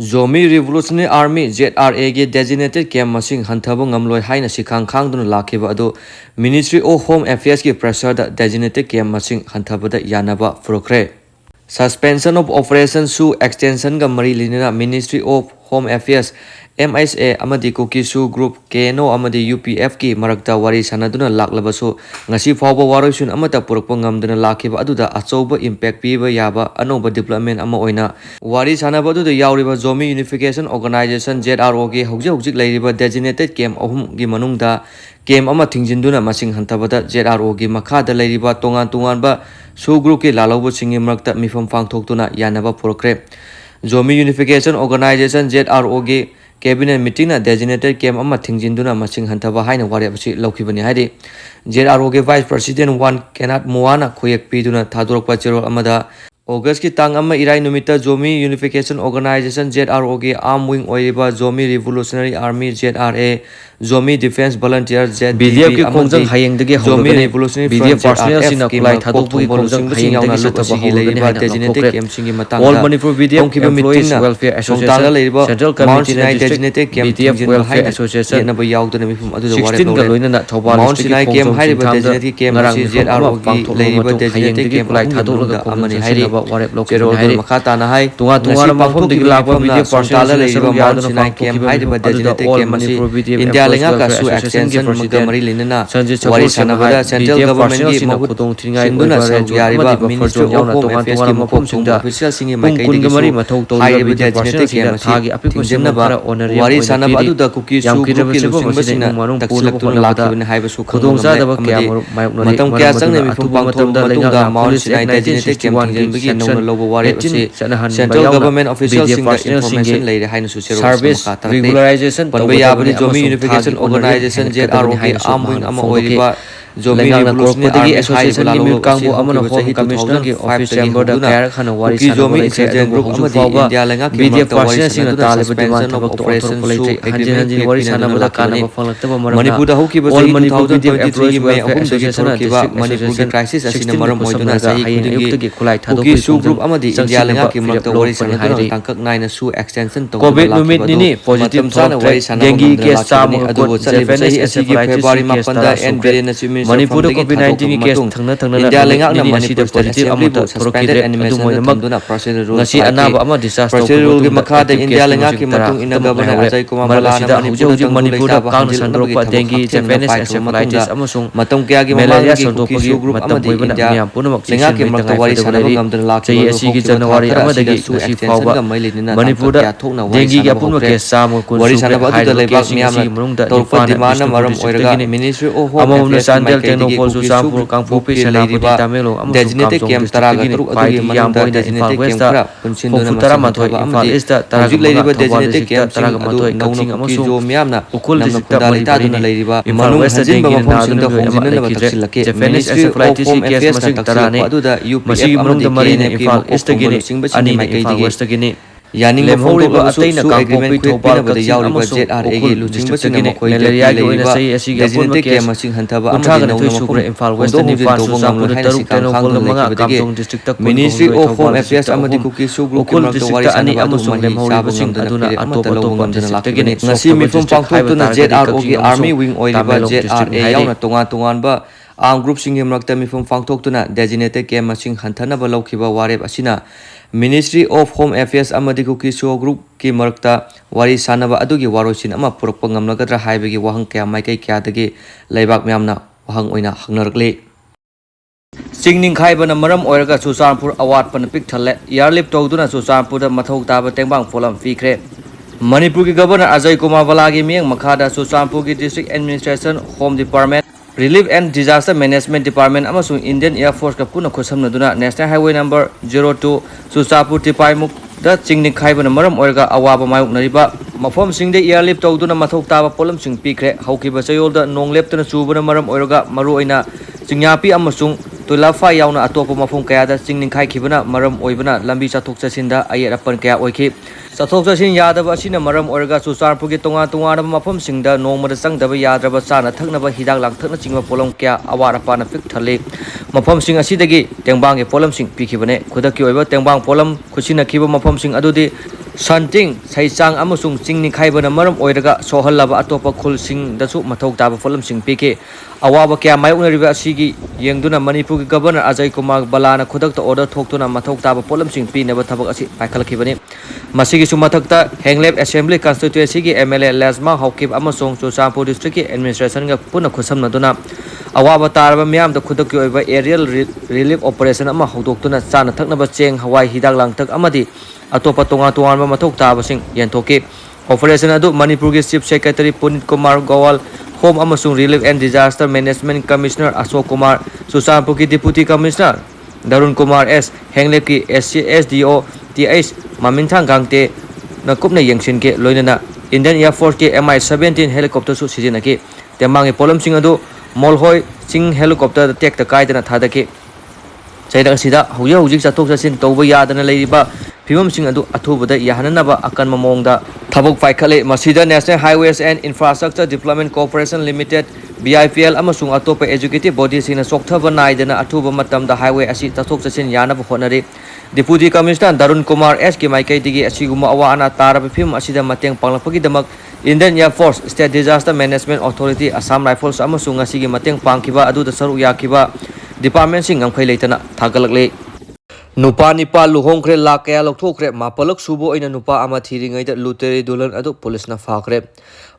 ZOMI Revolutionary Army ZRA ge designated camp masing hanthaba ngamloi haina sikhang khangduna lakhiba adu Ministry of Home Affairs ki pressure da designated camp masing Hanthabada Yannaba Purak Khre. Suspension of operation su extension ga mari linina Ministry of Home Affairs MSA amadi Kukisu Group KNO amadi UPF ki marakta wari sanaduna laklabasu ngasi fawba waroisun amata purakpa ngamduna lakhiba aduda achouba impact piba yaba anoba development ama oina wari sanaba aduda yauriba ZOMI Unification Organization ZRO ki hojik leiriba designated camp ahum gi manungda camp ama thingjinduna masing Hanthabada ZRO gi makhada leiriba tongan ba su group ki lalobo singi marakta mifam pangthoktuna Yannaba Purak Khre. ZOMI Unification Organization ZRO gi Cabinet meeting na designated camp ama thingjinduna masing Hanthaba haina wari abasi laukibani haidi ZRO ge Vice President 1 Kenat Moana khoyak piduna thadorokpa cherol amada August ki tang ama irai numita ZOMI Unification Organization ZRO ge arm wing oiba ZOMI Revolutionary Army ZRA ZOMI Defense Volunteer Z BDF ki kongjang hayeng dege ZOMI Revolutionary BDF personnel sina kulai thadokpu ki kongjang hayeng dege sataba leiba designated camp singi matang All Manipur BDF Employees Welfare Association Central Committee designated camp BDF Welfare Association Yannaba yaudana mifum adu da wari 16 ga loina na Thobal Mount Sinai camp haiba designated camp si ZRO gi leiba designated camp kulai thadokga amani hairi warep Zero lokero makata na hai tunga na mafum digi lakwa BDF personnel leiba Mount Sinai camp haiba designated camp si India lenga ka su extension magamari linena wari sanabada central government gi mahut sinduna yariba Ministry of Home Affairs ki mafum singda official singi maikai digi su haiba designated camp si thingjinaba wari sanaba adu da kuki su kuki lusingba sina taksilakuna lakibana haiba su khangam matam kya changne mifum pangthom matungda Mount Sinai designated camp thingjinbagi nongna lobo wari asi central government official singa information leire haina su service regularization panba yabani ZOMI Unification Organization ZRO ki arm wing ama oiriba ZOMI Revolutionary Association ki milkangbo amana home commissioner ki office chamber da kaya khana wari ZOMI Insurgent Group amadi India lenga ki BDF personnel singa taleba demand thabak to operation hanjin wari sanabada kana bafalaktaba maram Manipur da hoki ba all Manipur BDF employees welfare association ki Manipur ki crisis asina maram moiduna sahi khudingi kulai thadok su group amadi India lenga ki makta wari sanaduna tangkak naina su extension to COVID numit nini positive dengue case samu adu Japanese asigi February mapanda and variant Manipur COVID-19 case thangna India lenga na Manipur positive amata suspended animation na procedure rule ngasi anaba ama disaster procedure rule makha de India lenga ki matung ina governor Ajay Kumar Malana Manipur da kang sandropa dengue Japanese encephalitis amasung matung kya gi malaria sandropagi group amadi India punamak lenga ki makta wari sanaba ngamdana lakhi asigi January amadagi ngasi fawba Manipur da dengue ki apunma case samu wari sanaba adu lebak miyamna torpa dimana maram oiraga Ministry of Home Affairs Sampur Kangpu Senapati Tamilo designated camp taraga turuk adu manunda designated camp kra punsinduna Matoi Infal East hojik leiriba designated camp taraga Matoi Kausing amasung jo miyamna ukul district dana leiriba manung hajinba mafum sinda hongjinna baksilake Ministry of Home Affairs tarane aduda UPF amadi KNA Infal East gini ani Infal West gini Yani Lemhoriba atayna agreement Thobal bada yauriba ZRA gi luchingba sina makhoi malaria gi oina sei asigi designated camp masing Hanthaba amadi nau sukre Infal West ni Infal Susapur taruk teno kol manga Kamsong district tak Ministry of Home Affairs amadi kuki su group ukul district ani amusung lemhoriba sing aduna atop district gini ngasi mifum pangthotuna ZRO gi army wing oiriba ZRA yauna tongan ba arm group singi marakta mifum pangthotuna designated camp masing Hanthanaba laukhiba warep asina Ministry of Home Affairs amadi kuki show group ki marakta wari sanaba adugi warosin ama purakpa ngamlagadra haibagi wahang kya maikai kya dagi leibak myamna wahang oina hangnarakle CHING NINGKHAIBANA maram oiraga CHURACHANDPUR AWAT panapik THANLE AIRLIFT TOUDUNA CHURACHANDPUR da mathou taba TENGBANG POTLAM PIKHRE Manipur ki Governor Ajay Kumar Balagi miyang makhada CHURACHANDPUR ki District Administration Home Department Relief and Disaster Management Department amasung Indian Air Force ka puna khosamnaduna National Highway number 02 Churachandpur Tipaimuk da CHING NINGKHAIBANA maram oiraga awaba mayoknariba mafom singde airlift tawduna mathou taba polam sing pikre haukiba chayolda nongleptana chubana maram oiraga maru oina chingyapi amasung toilafa yauna atopa mafom kaya da CHING NINGKHAIBANA maram oibana lambi chathok chasinda ayat apan kaya oikhi Sathok Chasin Yadaba Asina Maram Oiraga Chucharandpur Tonga Mafam Singda Nongmada Changdaba Yadraba Chana Thaknaba Hidak Langthakna Chingba Polam Kya Awat Apana Pik Thale Mafam Sing Asidagi Tengbang ge Polam Sing Pikibane Khudaki Oiba Tengbang Polam Khusina Kiba Mafam Sing Adudi Santing Saisang amasung Ching NINGKHAIBANA Maram Oiraga Sohallaba Atopa Khul Sing Dasu Mathok Taba Polam Sing Pike Awaba Kya Mayunariba Asigi Yengduna Manipur Governor Ajay Kumar Balana Khudakta Order Thoktuna Mathok Taba Polam Sing Pinaba Thabak Asi Paikhalakibane Masigi Sumathakta HAINLIFT Assembly Constituency gi MLA Lasma Hawkib amasung Chucharandpur District gi Administration ga puna khusamnaduna awaba taraba miyam da khudaki oiba aerial relief operation ama haudoktuna chana thaknaba cheng hawai hidak langtak amadi atopa tonga ba mathok tabasing yenthoki operation adu Manipur gi Chief Secretary Punit Kumar Gowal Home amasung Relief and Disaster Management Commissioner Ashok Kumar Chucharandpur gi Deputy Commissioner Darun Kumar S HAINLIFT ki SDO TH Maminthang Gangte na kupna yengshin ke loinana Indian Air Force ke Mi-17 helicopter su sizinaki Tengbang ge polam sing adu Molhoi Ching helicopter tek ta kaidana thadaki Saidang sida hauja hujik chathok chasin tawba yadana leiriba phimam sing adu athubada yahananaba akan mamongda thabok paikhale masida National Highways and Infrastructure Development Corporation Limited BIPL amasung atopa executive body sina sokthaba naidana athuba matamda highway asi chathok chasin yanaba honari Deputy Commissioner Darun Kumar S ki maikai digi asiguma awana taraba phim asida mateng panglapagi damak Indian Air Force State Disaster Management Authority Assam Rifles amasung asigi mateng pangkiba adu da saru yakiba department sing ngamkhai leitana thagalakle Nupa nipa luhongkhre lakh kaya lokthokre mapalak subo aina nupa ama thiringaida lutere dulan adu police na fakhre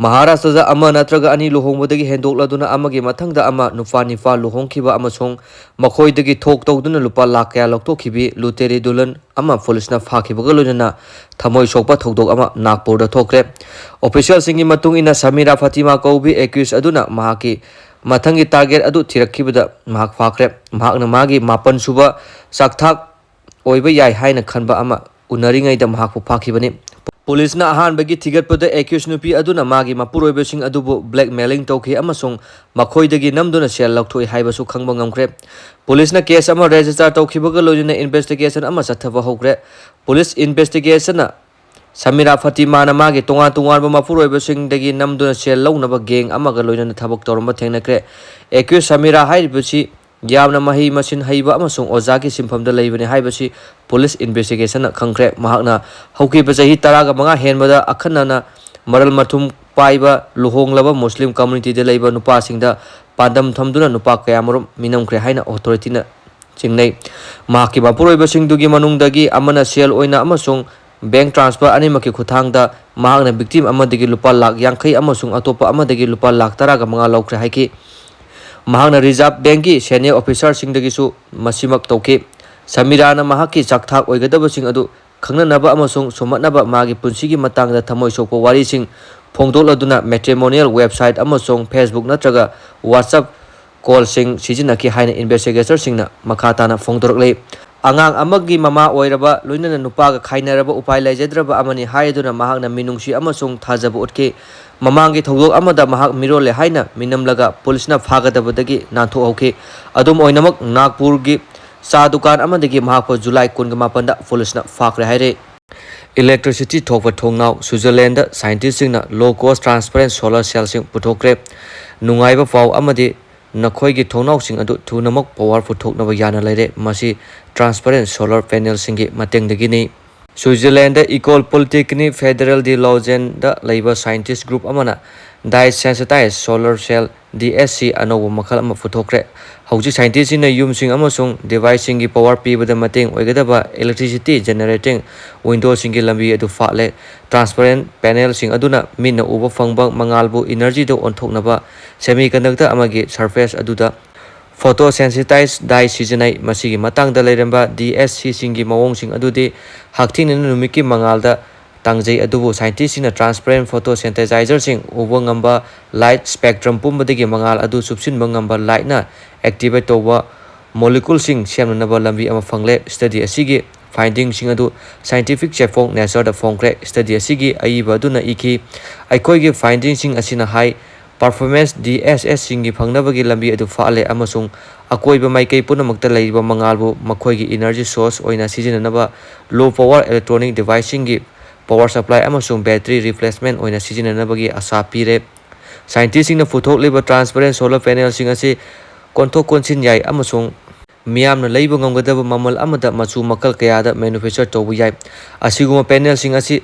Maharashtra da ama natraga ani luhongbadagi hendokladuna amagi mathangda ama nupa nipa luhongkhiba amasung makhoidagi thok tawduna lupa lakh kaya loktokhibi lutere dulan ama police na fakhibaga loinana thamoi sokpa thodok ama Nagpur da thokre official singi matung ina Samira Fatima Kaubi accused aduna mahaki mathangi target adu thirakhibada mahak fakhre mahakna magi mapan suba sakthak oiba yai haina khanba ama unaringai da mahakpu fakhibani police na ahan bagi thigatpada accused nupi aduna magi mapuroiba sing adubu blackmailing tawkhi amasung makhoidagi namduna sel lokthoi haibasu khangba ngamkhre police na case ama register tawkhibaga loina investigation ama sathaba hokre police investigation na Samira Fatima na magi tonga ba mapuroiba sing dagi namduna sel launaba gang amaga loina thabak torma thengnakre accused Samira haibasi Yamna mahi masin haiba amasung ozaki simfamda leibani haibasi police investigation na khangkhre mahakna hauki bajahi taraga manga henbada akhanana maral mathum paiba luhonglaba Muslim community de leiba nupa singda pandam thamduna nupa kayamarum minamkhre haina authority na chingnei mahaki bapuroiba singdugi manungdagi amana sel oina amasung bank transfer animaki khuthangda mahakna victim amadagi lupa lakh yankhai amasung atopa amadagi lupa lakh taraga manga laukhre haiki Mahakna Reserve Bank ki senior officer sing dagisu masimak tawki Samira na mahaki chakthak oigadaba sing adu khangnanaba amasung somatnaba magi punsigi matangda thamoi sokpa wari sing phongdoladuna matrimonial website amasung Facebook natraga WhatsApp call sing sijinaki haina investigator singna makhatana phongdoraklei angang amagi mama oiraba loinana nupaga khainaraba upai laijadraba amani haiduna mahakna minungsi amasung thajaba utke Mamangi thodok amada mahak mirole haina minamlaga police na phagadabadagi nantho hauke adum oinamak Nagpur gi sa dukan amadagi mahak July 18 da police na fakhre haire electricity thokpa thongnau Switzerland da scientist sing na low cost transparent solar cell sing puthokre nungaiba pau amadi nakhoi gi thongnau sing adu thunamak power puthoknaba yana leire masi transparent solar panel singi matengdagi ni Switzerland Ecole Polytechnic Federal de Lausanne da labor scientist group amana dye sensitized solar cell DSC anoba makhal ama puthokre hauji scientist in yum sing amasung device singi power pibada mateng oigadaba electricity generating window singi lambi adu faale transparent panel sing aduna minna uba fangbang mangalbu energy do onthoknaba semiconductor amagi surface aduda photosensitized dye sijanai masigi matangda leiramba DSC singi mawong sing adudi hakthingna numiki mangalda tangjai adubu scientist sina transparent photosynthesizer sing uba ngamba light spectrum pumbadagi mangal adu subsinba ngamba light na activate toba molecule sing semnaba lambi ama fangle study asigi finding sing adu scientific chefong nature da phongkre study asigi aiba aduna iki aikoigi finding sing asina high performance DSS singi phangnabagi lambi adu faale amasung akoiba maikai punamakta leiba mangalbu makhoigi energy source oina sijinanaba low power electronic device singi power supply amasung battery replacement oina sijinanabagi asa pire. Scientists na puthokliba transparent solar panel sing asi konthok konsin yai amasung miyamna leiba ngamgadaba mamal amada machu makal kayada manufacture tawbu yai. Asiguma panel sing asi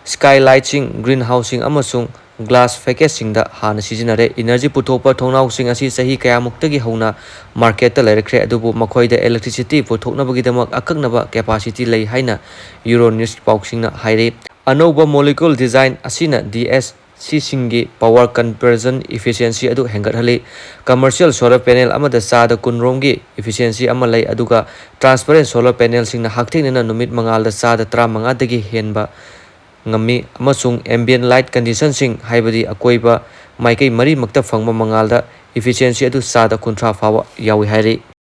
skylight sing greenhouse sing amasung glass facade sing da hana sijinare. Energy puthokpa thongnau sing asi sahi kayamuktagi hauna market ta lairakre adubu makhoida electricity puthoknabagidamak akaknaba capacity lei haina Euronews pauksingna haire. Anoba molecule design asina DS Singi power conversion efficiency adu hengathali. Commercial solar panel amada sada kunromgi efficiency amalai aduga transparent solar panel singna hakthengna numit mangalda sada 35 dagi henba ngami amasung ambient light condition sing haibadi akoiba maikai mari makta phangma mangalda efficiency adu sada 30 fawa yawi hairi.